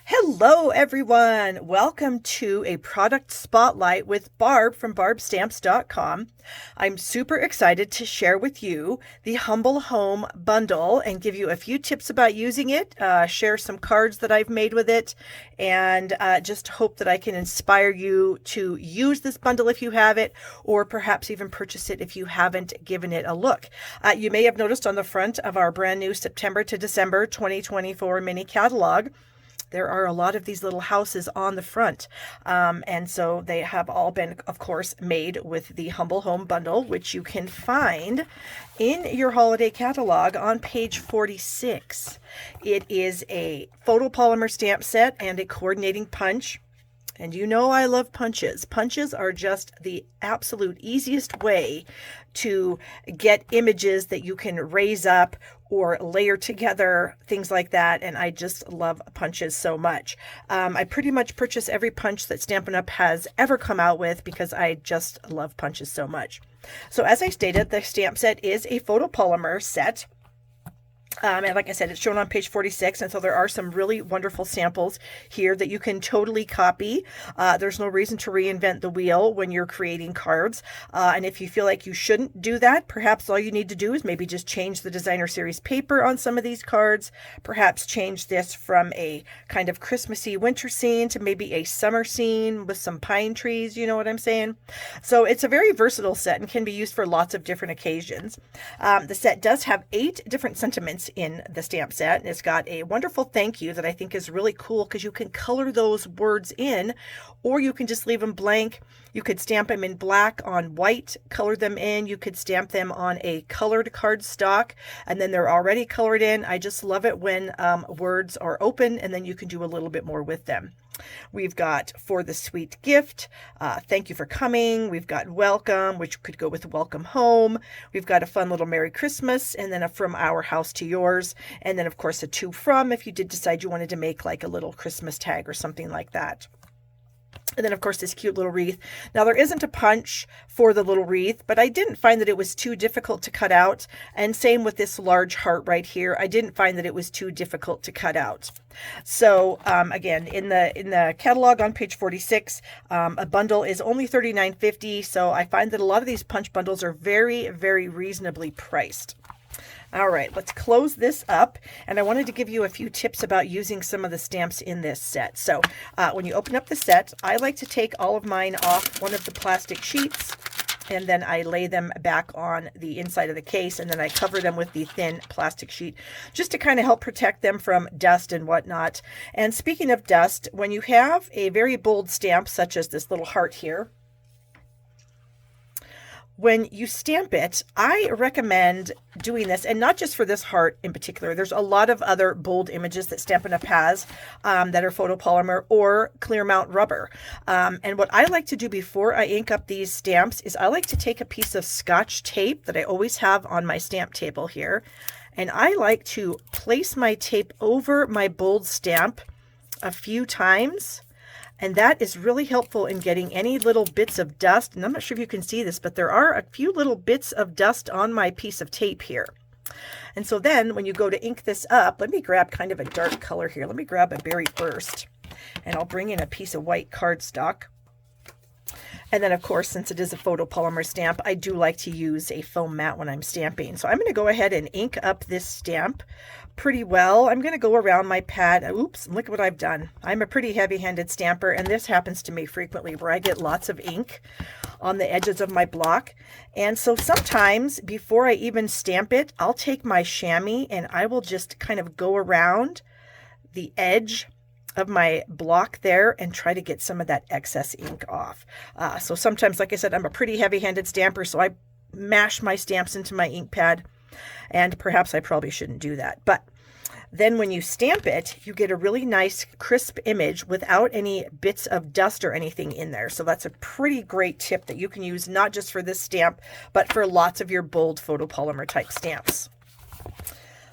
Hello everyone! Welcome to a product spotlight with Barb from barbstamps.com. I'm super excited to share with you the Humble Home bundle and give you a few tips about using it, share some cards that I've made with it, and just hope that I can inspire you to use this bundle if you have it, or perhaps even purchase it if you haven't given it a look. You may have noticed on the front of our brand new September to December 2024 mini catalog, there are a lot of these little houses on the front. And so they have all been, of course, made with the Humble Home Bundle, which you can find in your holiday catalog on page 46. It is a photopolymer stamp set and a coordinating punch. And you know I love punches. Punches are just the absolute easiest way to get images that you can raise up or layer together, things like that. And I just love punches so much. I pretty much purchase every punch that Stampin' Up! Has ever come out with because I just love punches so much. So as I stated, the stamp set is a photopolymer set. And like I said, it's shown on page 46, and so there are some really wonderful samples here that you can totally copy. There's no reason to reinvent the wheel when you're creating cards. And if you feel like you shouldn't do that, perhaps all you need to do is maybe just change the designer series paper on some of these cards. Perhaps change this from a kind of Christmassy winter scene to maybe a summer scene with some pine trees, you know what I'm saying? So it's a very versatile set and can be used for lots of different occasions. The set does have 8 different sentiments in the stamp set, and it's got a wonderful thank you that I think is really cool because you can color those words in, or you can just leave them blank. You could stamp them in black on white, color them in. You could stamp them on a colored cardstock, and then they're already colored in. I just love it when words are open, and then you can do a little bit more with them. We've got for the sweet gift, thank you for coming. We've got welcome, which could go with welcome home. We've got a fun little Merry Christmas, and then a from our house to yours. And then of course a to from if you did decide you wanted to make like a little Christmas tag or something like that. And then, of course, this cute little wreath. Now, there isn't a punch for the little wreath, but I didn't find that it was too difficult to cut out. And same with this large heart right here. I didn't find that it was too difficult to cut out. So, again, in the catalog on page 46, a bundle is only $39.50. So I find that a lot of these punch bundles are very, very reasonably priced. All right, let's close this up. And I wanted to give you a few tips about using some of the stamps in this set. So when you open up the set, I like to take all of mine off one of the plastic sheets, and then I lay them back on the inside of the case, and then I cover them with the thin plastic sheet just to kind of help protect them from dust and whatnot. And speaking of dust, when you have a very bold stamp, such as this little heart here, when you stamp it, I recommend doing this, and not just for this heart in particular. There's a lot of other bold images that Stampin' Up! Has that are photopolymer or clear mount rubber. And what I like to do before I ink up these stamps is I like to take a piece of Scotch tape that I always have on my stamp table here, and I like to place my tape over my bold stamp a few times. And that is really helpful in getting any little bits of dust. And I'm not sure if you can see this, but there are a few little bits of dust on my piece of tape here. And so then when you go to ink this up, let me grab kind of a dark color here. Let me grab a berry first, and I'll bring in a piece of white cardstock. And then, of course, since it is a photopolymer stamp, I do like to use a foam mat when I'm stamping. So I'm going to go ahead and ink up this stamp pretty well. I'm going to go around my pad. Oops, look at what I've done. I'm a pretty heavy-handed stamper, and this happens to me frequently where I get lots of ink on the edges of my block. And so sometimes before I even stamp it, I'll take my chamois and I will just kind of go around the edge of my block there and try to get some of that excess ink off. So sometimes, like I said, I'm a pretty heavy-handed stamper, so I mash my stamps into my ink pad, and perhaps I probably shouldn't do that. But then when you stamp it, you get a really nice crisp image without any bits of dust or anything in there. So that's a pretty great tip that you can use not just for this stamp, but for lots of your bold photopolymer type stamps.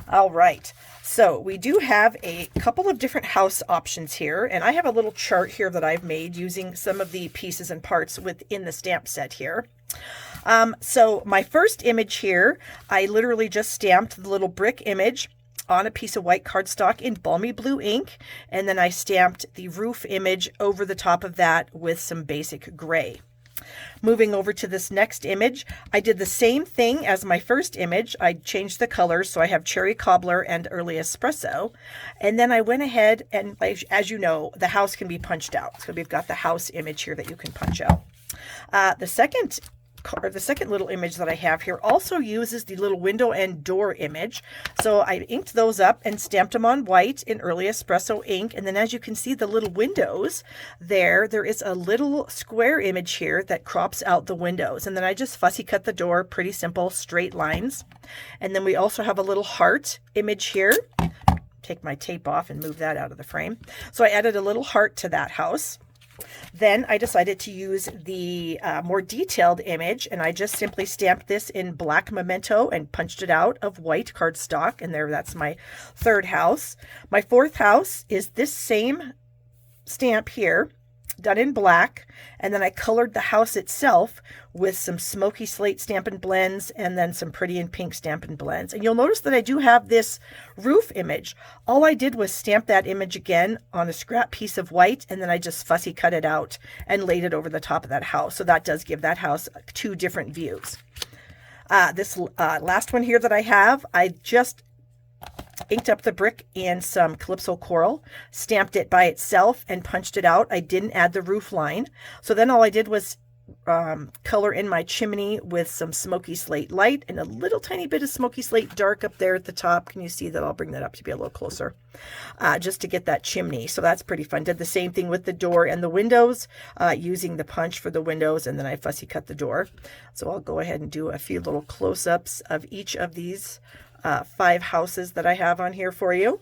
All right. So we do have a couple of different house options here, and I have a little chart here that I've made using some of the pieces and parts within the stamp set here. So my first image here, I literally just stamped the little brick image on a piece of white cardstock in balmy blue ink, and then I stamped the roof image over the top of that with some basic gray. Moving over to this next image, I did the same thing as my first image. I changed the colors, so I have Cherry Cobbler and Early Espresso. And then I went ahead and, as you know, the house can be punched out. So we've got the house image here that you can punch out. The second little image that I have here also uses the little window and door image. So I inked those up and stamped them on white in Early Espresso ink. And then as you can see the little windows there is a little square image here that crops out the windows. And then I just fussy cut the door, pretty simple, straight lines. And then we also have a little heart image here. Take my tape off and move that out of the frame. So I added a little heart to that house. Then I decided to use the more detailed image, and I just simply stamped this in black memento and punched it out of white cardstock. And that's my third house. My fourth house is this same stamp here, done in black, and then I colored the house itself with some smoky slate Stampin' Blends and then some Pretty in Pink Stampin' Blends. And you'll notice that I do have this roof image. All I did was stamp that image again on a scrap piece of white, and then I just fussy cut it out and laid it over the top of that house. So that does give that house two different views. This last one here that I have, I just inked up the brick in some Calypso Coral, stamped it by itself and punched it out. I didn't add the roof line. So then all I did was color in my chimney with some Smoky Slate Light and a little tiny bit of Smoky Slate Dark up there at the top. Can you see that? I'll bring that up to be a little closer, just to get that chimney. So that's pretty fun. Did the same thing with the door and the windows, using the punch for the windows, and then I fussy cut the door. So I'll go ahead and do a few little close-ups of each of these 5 houses that I have on here for you.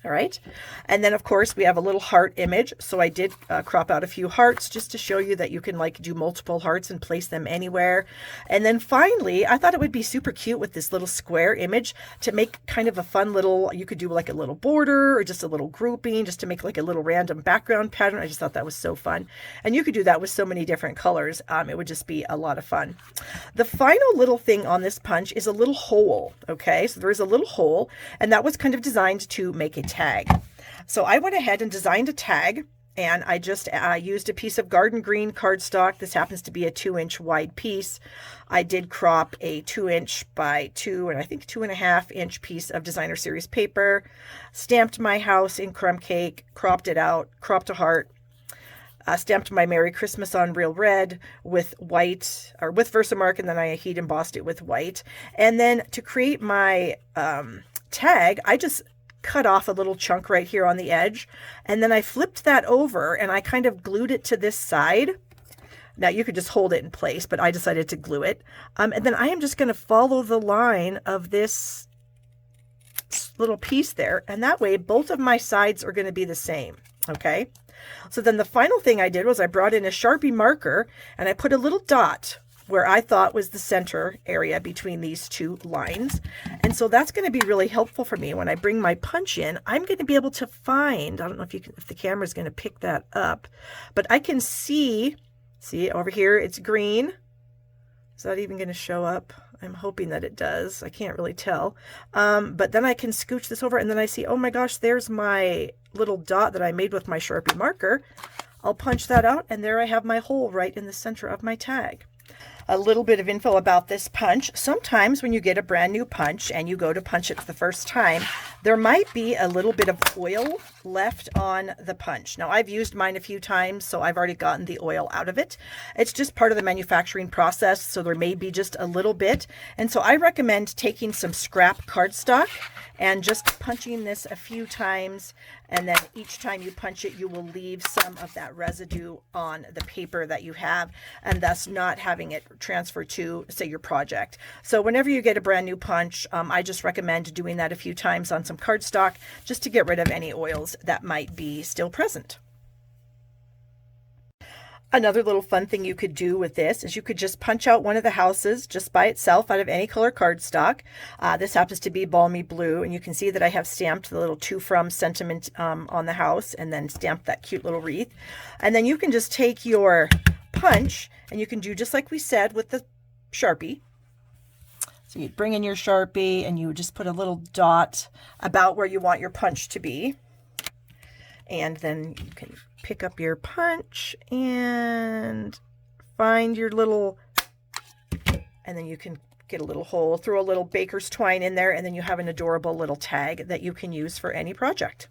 All right. And then of course we have a little heart image. So I did crop out a few hearts just to show you that you can do multiple hearts and place them anywhere. And then finally, I thought it would be super cute with this little square image to make kind of a fun little, you could do like a little border or just a little grouping just to make like a little random background pattern. I just thought that was so fun. And you could do that with so many different colors. It would just be a lot of fun. The final little thing on this punch is a little hole. Okay. So there is a little hole, and that was kind of designed to make a tag. So I went ahead and designed a tag, and I just used a piece of garden green cardstock. This happens to be a 2-inch wide piece. I did crop a 2-inch by 2 and I think 2.5-inch piece of designer series paper, stamped my house in crumb cake, cropped it out, cropped a heart, stamped my Merry Christmas on real red with white, or with Versamark, and then I heat embossed it with white. And then to create my tag, I just cut off a little chunk right here on the edge, and then I flipped that over and I kind of glued it to this side. Now you could just hold it in place, but I decided to glue it. And then I am just going to follow the line of this little piece there, and that way both of my sides are going to be the same. Okay. So then the final thing I did was I brought in a Sharpie marker and I put a little dot where I thought was the center area between these two lines. And so that's going to be really helpful for me when I bring my punch in. I'm going to be able to find, I don't know if the camera is going to pick that up, but I can see over here, it's green. Is that even going to show up? I'm hoping that it does. I can't really tell. But then I can scooch this over and then I see, oh my gosh, there's my little dot that I made with my Sharpie marker. I'll punch that out, and there I have my hole right in the center of my tag. A little bit of info about this punch. Sometimes when you get a brand new punch and you go to punch it for the first time, there might be a little bit of oil left on the punch. Now I've used mine a few times, so I've already gotten the oil out of it. It's just part of the manufacturing process, so there may be just a little bit. And so I recommend taking some scrap cardstock and just punching this a few times, and then each time you punch it, you will leave some of that residue on the paper that you have, and thus not having it transfer to, say, your project. So whenever you get a brand new punch, I just recommend doing that a few times on some cardstock just to get rid of any oils that might be still present. Another little fun thing you could do with this is you could just punch out one of the houses just by itself out of any color cardstock. This happens to be balmy blue, and you can see that I have stamped the little to from sentiment on the house, and then stamped that cute little wreath. And then you can just take your punch and you can do just like we said with the Sharpie. So you'd bring in your Sharpie and you would just put a little dot about where you want your punch to be. And then you can pick up your punch and find your little, and then you can get a little hole, throw a little baker's twine in there, and then you have an adorable little tag that you can use for any project.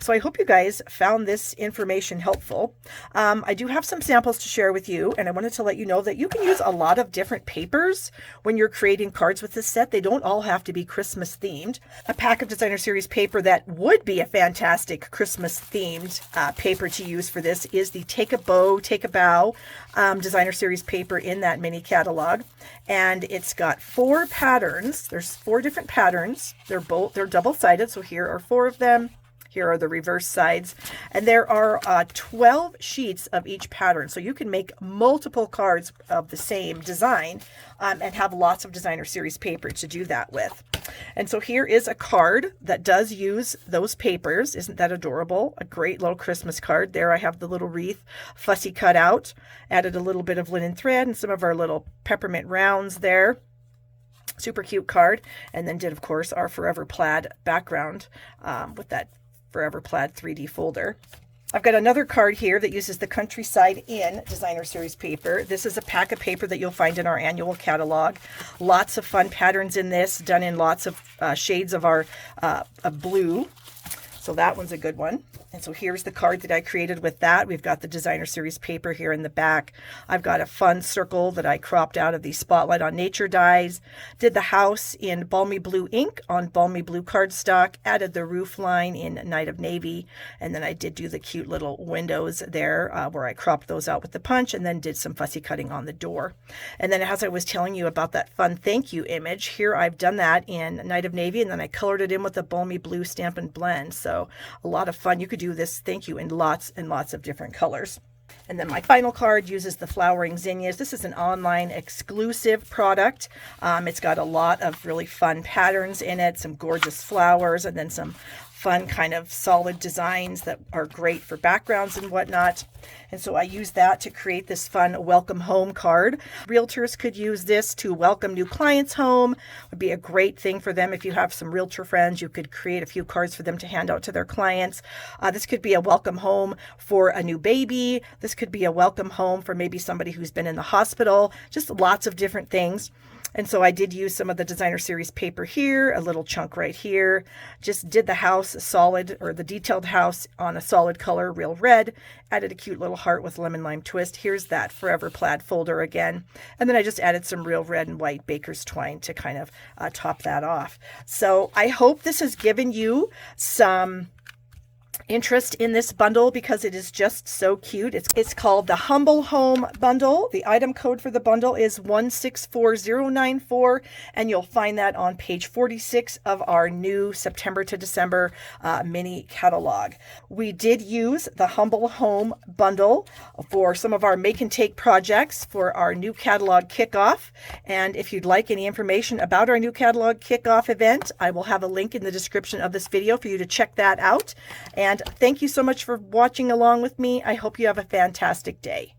So I hope you guys found this information helpful. I do have some samples to share with you, and I wanted to let you know that you can use a lot of different papers when you're creating cards with this set. They don't all have to be Christmas themed. A pack of designer series paper that would be a fantastic Christmas themed paper to use for this is the Take a Bow, Take a Bow designer series paper in that mini catalog. And it's got 4 patterns. There's 4 different patterns. They're double-sided, so here are 4 of them. Here are the reverse sides, and there are 12 sheets of each pattern. So you can make multiple cards of the same design and have lots of designer series paper to do that with. And so here is a card that does use those papers. Isn't that adorable? A great little Christmas card. There I have the little wreath fussy cut out, added a little bit of linen thread and some of our little peppermint rounds there. Super cute card. And then did, of course, our Forever Plaid background with that Forever Plaid 3D folder. I've got another card here that uses the Countryside Inn designer series paper. This is a pack of paper that you'll find in our annual catalog. Lots of fun patterns in this, done in lots of shades of our of blue. So that one's a good one. And so here's the card that I created with that. We've got the designer series paper here in the back. I've got a fun circle that I cropped out of the Spotlight on Nature dies. Did the house in Balmy Blue ink on Balmy Blue cardstock. Added the roof line in Night of Navy. And then I did do the cute little windows there where I cropped those out with the punch and then did some fussy cutting on the door. And then as I was telling you about that fun thank you image, here I've done that in Night of Navy and then I colored it in with a Balmy Blue Stampin' Blend. So a lot of fun. You could do this thank you in lots and lots of different colors. And then my final card uses the Flowering Zinnias. This is an online exclusive product. It's got a lot of really fun patterns in it, some gorgeous flowers, and then some fun kind of solid designs that are great for backgrounds and whatnot. And so I use that to create this fun welcome home card. Realtors could use this to welcome new clients home. Would be a great thing for them. If you have some realtor friends, you could create a few cards for them to hand out to their clients. This could be a welcome home for a new baby. This could be a welcome home for maybe somebody who's been in the hospital. Just lots of different things. And so I did use some of the designer series paper here, a little chunk right here. Just did the house solid, or the detailed house on a solid color, real red. Added a cute little heart with lemon lime twist. Here's that Forever Plaid folder again. And then I just added some real red and white baker's twine to kind of top that off. So I hope this has given you some interest in this bundle because it is just so cute. It's called the Humble Home Bundle. The item code for the bundle is 164094, and you'll find that on page 46 of our new September to December mini catalog. We did use the Humble Home Bundle for some of our make and take projects for our new catalog kickoff. And if you'd like any information about our new catalog kickoff event, I will have a link in the description of this video for you to check that out. And thank you so much for watching along with me. I hope you have a fantastic day.